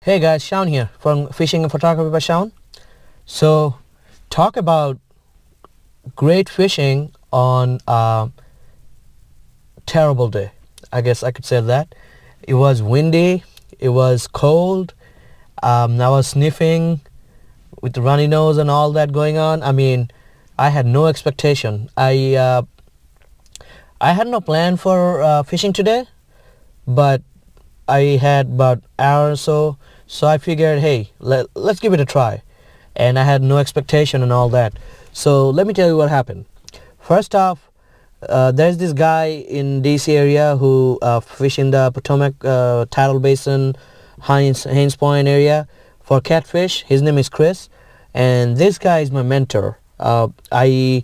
Hey guys, Sean here from Fishing and Photography by Sean. So, talk about great fishing on a terrible day. I guess I could say that. It was windy, it was cold, I was sniffing with the runny nose and all that going on. I mean, I had no expectation. I had no plan for fishing today, but I had about an hour or so I figured, hey, let's give it a try. And I had no expectation and all that. So let me tell you what happened. First off, there's this guy in DC area who fish in the Potomac Tidal Basin, Haynes Point area for catfish. His name is Chris, and this guy is my mentor. Whatever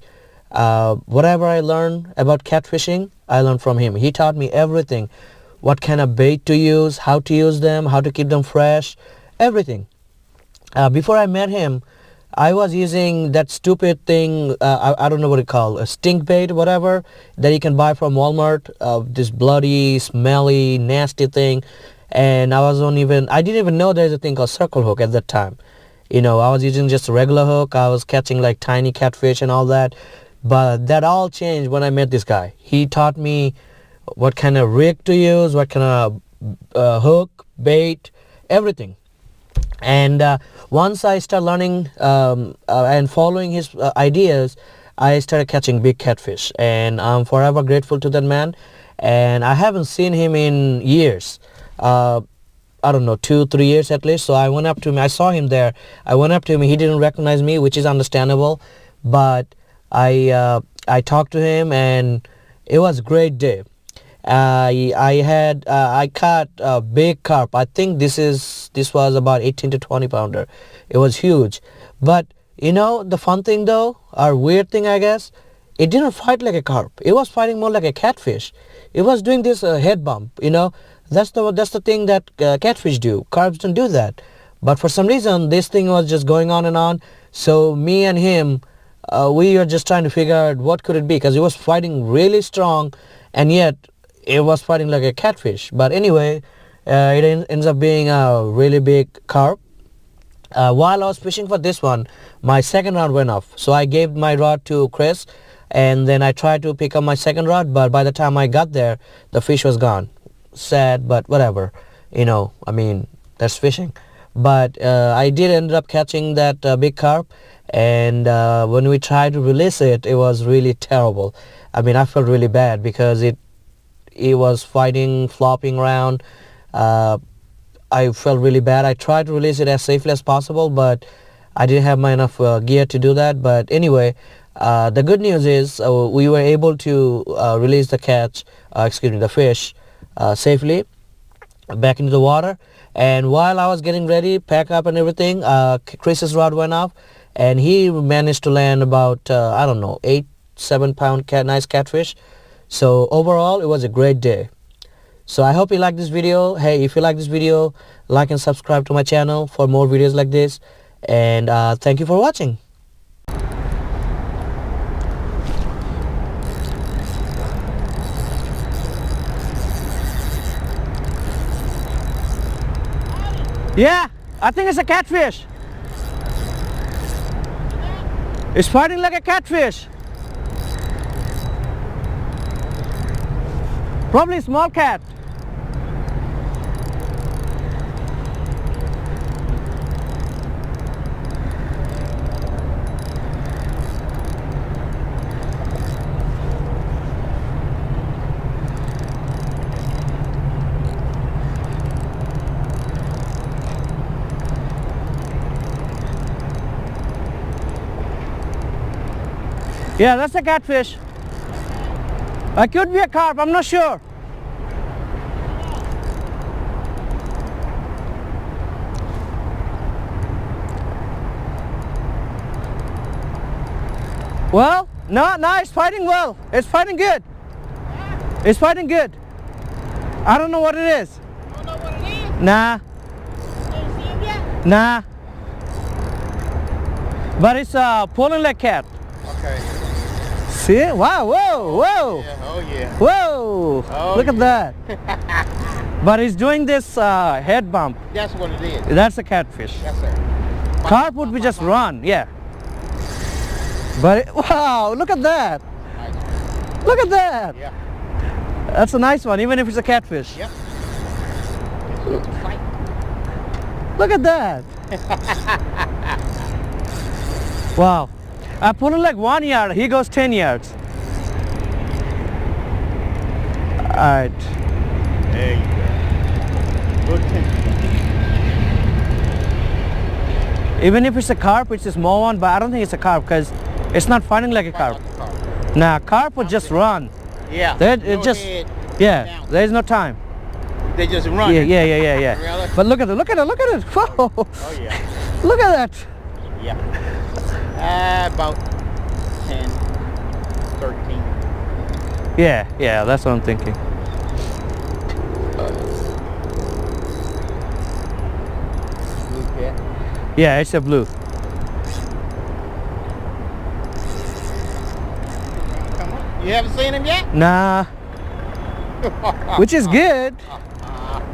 I learned about catfishing, I learned from him. He taught me everything. What kind of bait to use, how to use them, how to keep them fresh, everything. Before I met him, I was using that stupid thing, I don't know what it called, a stink bait, whatever, that you can buy from Walmart, this bloody, smelly, nasty thing. And I didn't even know there's a thing called circle hook at that time. You know, I was using just a regular hook. I was catching like tiny catfish and all that. But that all changed when I met this guy. He taught me what kind of rig to use, what kind of hook, bait, everything. And once I started learning and following his ideas, I started catching big catfish. And I'm forever grateful to that man. And I haven't seen him in years. I don't know, 2-3 years at least. So I went up to him. I saw him there. I went up to him. He didn't recognize me, which is understandable. But I talked to him, and it was a great day. I caught a big carp. I think this was about 18 to 20 pounder. It was huge. But you know the fun thing though, or weird thing I guess, it didn't fight like a carp. It was fighting more like a catfish. It was doing this head bump. You know, that's the thing that catfish do. Carps don't do that. But for some reason this thing was just going on and on. So me and him, we were just trying to figure out what could it be, because it was fighting really strong, and yet it was fighting like a catfish. But anyway, it ends up being a really big carp. While I was fishing for this one, my second rod went off. So I gave my rod to Chris, and then I tried to pick up my second rod, but by the time I got there, the fish was gone. Sad, but whatever. You know, I mean, that's fishing. But I did end up catching that big carp, and when we tried to release it, it was really terrible. I mean, I felt really bad because it was fighting, flopping around. I felt really bad. I tried to release it as safely as possible, but I didn't have enough gear to do that. But anyway, the good news is we were able to release the fish safely back into the water. And while I was getting ready, pack up and everything, Chris's rod went off, and he managed to land about, 8-7 pound nice catfish. So overall, it was a great day. So I hope you like this video. Hey, if you like this video, like and subscribe to my channel for more videos like this. And thank you for watching. Yeah, I think it's a catfish. It's fighting like a catfish. Probably a small cat. Yeah, that's a catfish. It could be a carp, I'm not sure. Well, no, it's fighting well. It's fighting good. It's fighting good. I don't know what it is. You don't know what it is? Nah. Can you see him yet? Nah. But it's pulling like cat. Okay. See it? Wow, whoa, whoa. Yeah, oh yeah. Whoa. Oh, Look at yeah. that. But he's doing this head bump. That's what it is. That's a catfish. Yes, sir. Carp would be just run, yeah. But wow, look at that. Nice. Look at that. Yeah. That's a nice one, even if it's a catfish. Yep. It's fight. Look at that. Wow. I put it like 1 yard, he goes 10 yards. Alright. There you go. Good tension. Even if it's a carp, it's a small one, but I don't think it's a carp because it's not fighting like a carp. Nah, carp would just run. Yeah. It Go just, ahead. yeah, Down. there's no time. They just run. Yeah. Really? But look at it, look at it, look at it. Whoa. Oh yeah. Look at that. Yeah. About 10, 13. Yeah, that's what I'm thinking. Blue cat. Yeah, it's a blue. Come on. You haven't seen him yet? Nah, which is good.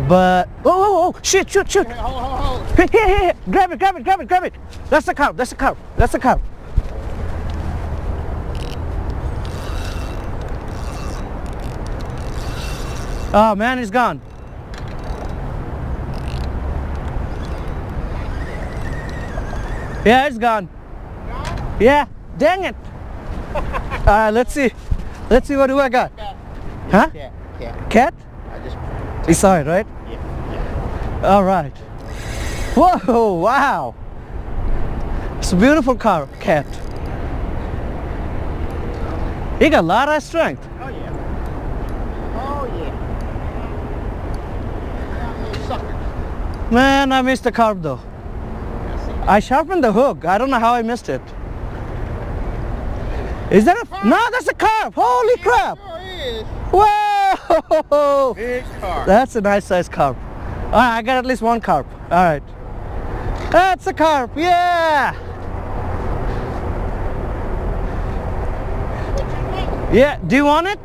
But, oh, shit. Hold. Here. Grab it. That's a carp. Oh man, he's gone. Yeah, it's gone. Yeah, dang it. Alright, let's see what do I got. Huh? Cat. Cat? I just. You saw it, right? Yeah. Alright. Whoa, wow. It's a beautiful cat. He got a lot of strength. Oh yeah. Little sucker. Man, I missed the carp though. I sharpened the hook. I don't know how I missed it. Is that a... No, that's a carp. Holy crap. Sure is. Whoa. Big carp. That's a nice size carp. All right, I got at least one carp. All right. That's a carp. Yeah. Yeah. Do you want it?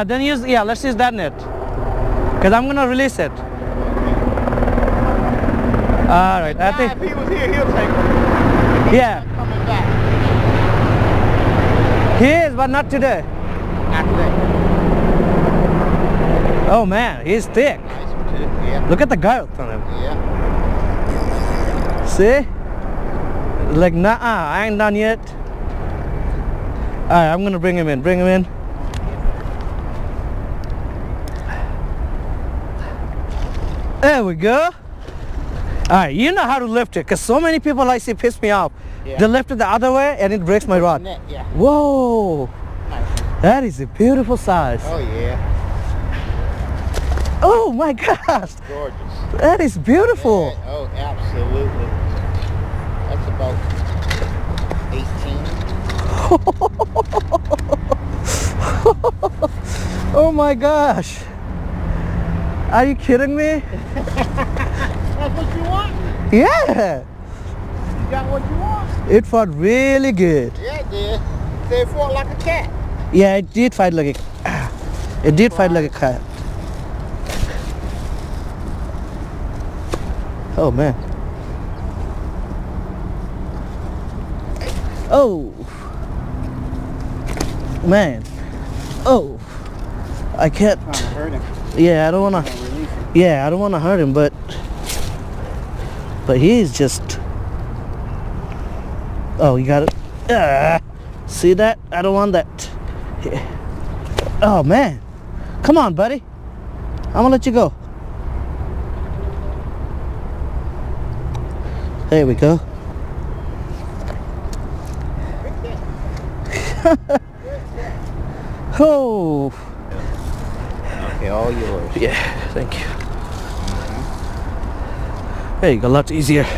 Then use... Yeah, let's use that net. Because I'm going to release it. All right. I think... If he was here, he'll take him. Yeah. Coming back. He is, but not today. Not today. Oh man, he's thick. Nice one too. Yeah. Look at the girth on him. Yeah. See? Like, nah, I ain't done yet. Alright, I'm gonna bring him in. There we go. Alright, you know how to lift it, because so many people I see piss me off. Yeah. They lift it the other way and it breaks my rod. Net, yeah. Whoa, Nice. that is a beautiful size. Oh yeah. Oh my gosh, Gorgeous. that is beautiful. Yeah, oh, absolutely. That's about 18. Oh my gosh. Are you kidding me? That's what you want? Yeah. You got what you want? It fought really good. Yeah, it did. They fought like a cat. Yeah, it did fight like a... It did fight like a cat. Oh man. Oh. Man. Oh. I can't... Trying to hurt him. Yeah, I don't wanna... Release him. Yeah, I don't wanna hurt him, but he's just... Oh, you got it. See that? I don't want that. Yeah. Oh man. Come on, buddy. I'm gonna let you go. There we go. Oh. Okay, all yours. Yeah, thank you. There you go, a lot easier. Good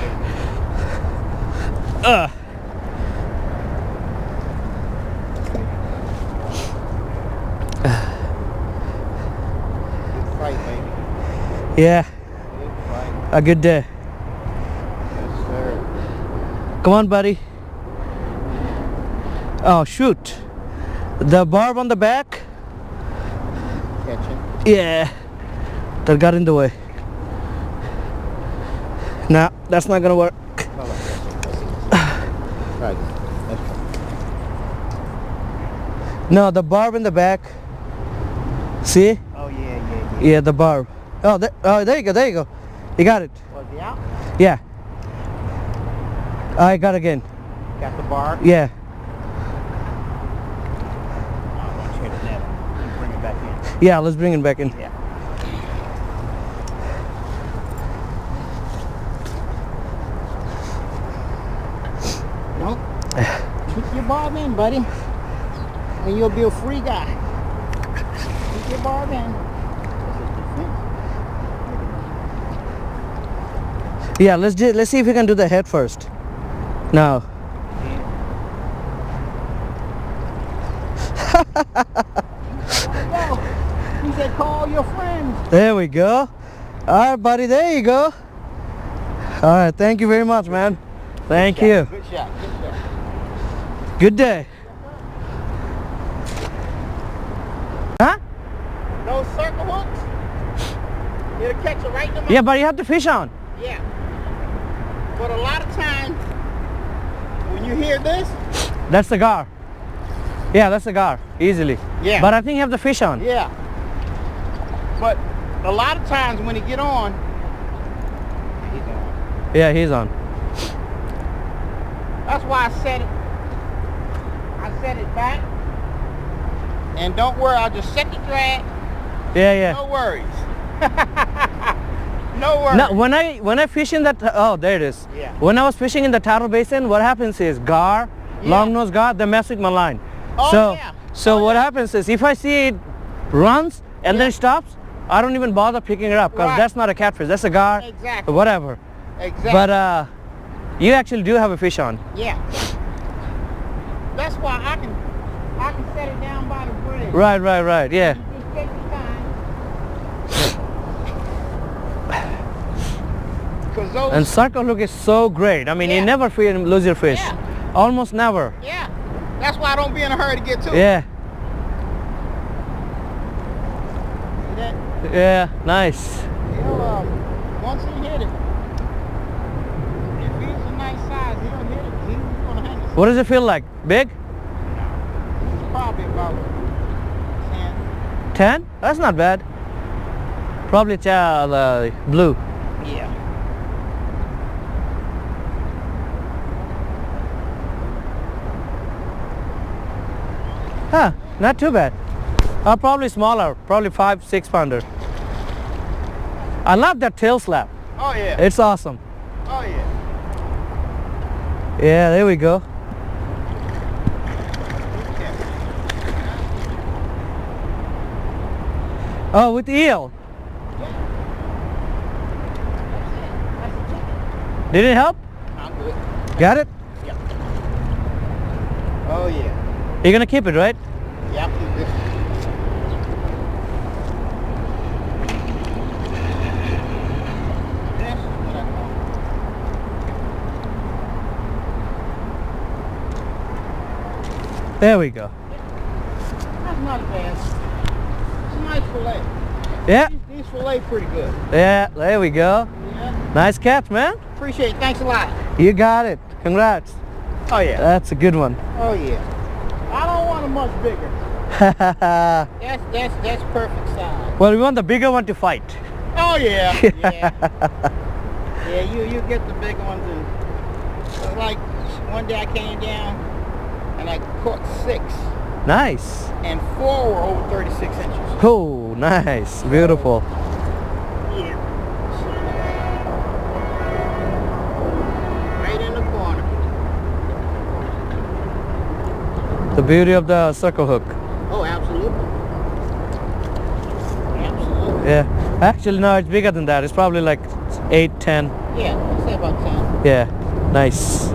fight, baby. Yeah, Good fight. a good day. Yes, sir. Come on, buddy. Oh, shoot. The barb on the back? Catching. Yeah. that got in the way. Nah, that's not gonna work. Hold on. Try this. Let's go. No, the barb in the back. See? Oh yeah. Yeah, the barb. Oh, there you go, there you go. You got it. Was he out? Yeah. I got again. Got the bar. Yeah. I want you to hit the net. Bring it back in. Yeah, let's bring it back in. Yeah. Nope. Keep your barb in, buddy. And you'll be a free guy. Keep your barb in. Yeah, let's see if we can do the head first. No. He said, call your friends. There we go. All right, buddy, there you go. All right, thank you very much, man. Thank you. Good shot. Good shot. Good day. Huh? Those circle hooks, it'll catch it right in the mouth. Yeah, but you have the fish on. Yeah. But a lot of times, when you hear this, That's the gar. Yeah, that's the gar, easily. Yeah. But I think you have the fish on. yeah. But a lot of times when he get on, he's on. Yeah, he's on. That's why I set it back. And don't worry, I'll just set the drag. Yeah, yeah. No worries. No worries. No, when I fish in that, oh, there it is. Yeah. When I was fishing in the Taro Basin, what happens is gar, Yeah. long nose gar, they mess with my line. Oh, so, yeah. so Oh, what yeah. happens is if I see it runs and then Yeah. it stops, I don't even bother picking it up because Right. that's not a catfish, that's a gar, Exactly. whatever. Exactly. But you actually do have a fish on. Yeah. That's why I can set it down by the bridge. Right, yeah. You just take your time. Cause those. And circle hook is so great. I mean, you Yeah. never lose your fish. Yeah. Almost never. Yeah. That's why I don't be in a hurry to get to it. Yeah, See that? yeah, nice. He'll once he hit it, if he's a nice size, he'll hit it. He's gonna hang it. What does it feel like? Big? It's probably about 10. 10? That's not bad. Probably the blue. Yeah. Huh, not too bad. Probably smaller, probably 5-6 pounder. I love that tail slap. Oh yeah. It's awesome. Oh yeah. Yeah, there we go. Oh, with eel. Did it help? I'm good. Got it? Oh yeah. You're gonna keep it, right? Yeah, I'll keep this. This is what I call. There we go. That's not bad. It's a nice fillet. Yeah, These fillet pretty good. yeah, there we go. Yeah. Nice catch, man. Appreciate it. Thanks a lot. You got it. Congrats. Oh yeah. That's a good one. Oh yeah. I don't want a much bigger. That's perfect size. Well, we want the bigger one to fight. Oh yeah. Yeah. Yeah, you get the big ones, and it's like one day I came down and I caught 6 Nice. and 4 were over 36 inches. Oh, nice. Beautiful. Yeah. Right in the corner. The beauty of the circle hook. Oh, absolutely. Absolutely. Yeah. Actually, no, it's bigger than that. It's probably like 8, 10. Yeah, I'd say about 10. Yeah. Nice.